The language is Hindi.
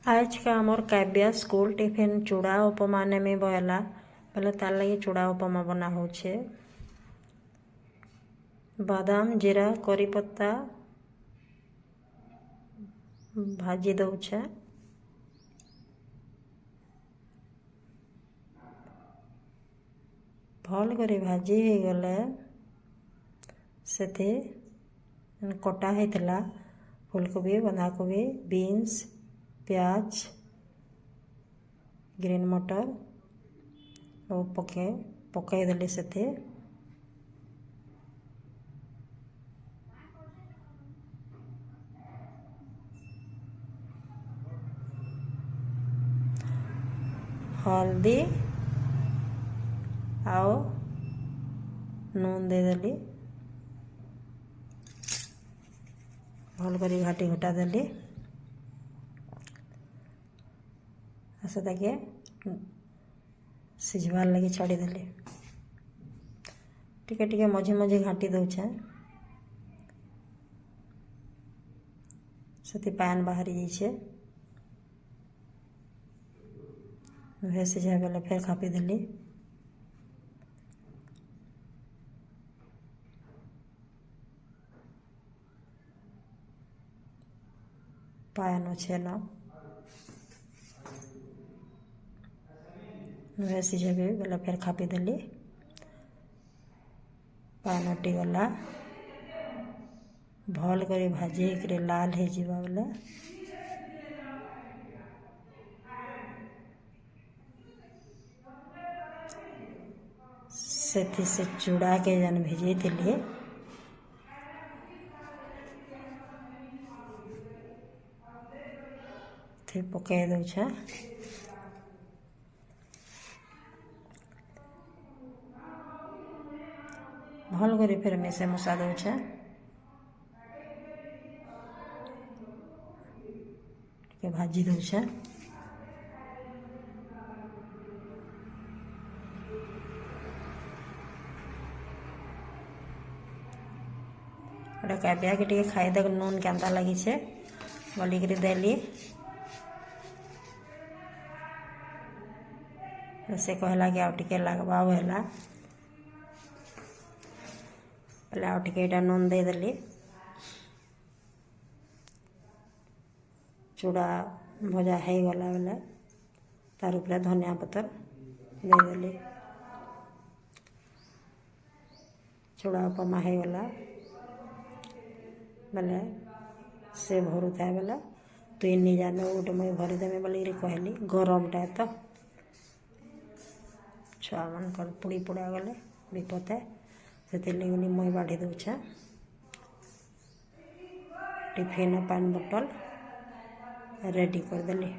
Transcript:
आज का आमर काव्या स्कूल टिफिन चूड़ा उपमा नेमी बहला बोले तार लगे चूड़ा उपमा बना होछे। बादाम जीरा करी पत्ता भाजी दउछे। भल करी भाजी हो गले सेठी कटा होता फूलकोबी बंधाकोबी बीन्स प्याज ग्रीन मटर और पकई देली सेठी हल्दी आओ नून दे देली भल करी घाटी घुटा देली ताके सिझवार लगी छाड़ीदेली टिके टिके मझे मझे घाटी दउछे से पान बाहरी जाइछे वे सिझाए बेले फिर खापी देली पान छेना वे सिझेबी बेले फिर खापी देली पान उटी गला भल करी भाजी कर लाल हो जावा बेले सेठी से चूड़ा के जन भिजे दिली थे पकई दउछे भल करी फिर मिसे मुसा दउछे के भाजी दउछे काव्या के टे खाई देख नून केन्ता लगी बोलिकी देली से कहला कि आउ टिके लगवा है पहले आउ टिके नून दे देली चूड़ा भजा हो गला बेले तार ऊपर धनिया पत्र दे देली चूड़ा उपमा हो गला बेले से भरू था बेले तुई नहीं जाने गोटे मुई भरीदेमी बोलिकी कहली गरमटा तो छुआ मन पुड़ी पुड़ा गले विपदे से लगे मुई बाढ़ी दउछे टिफिन पानी बोतल रेडी कर देली।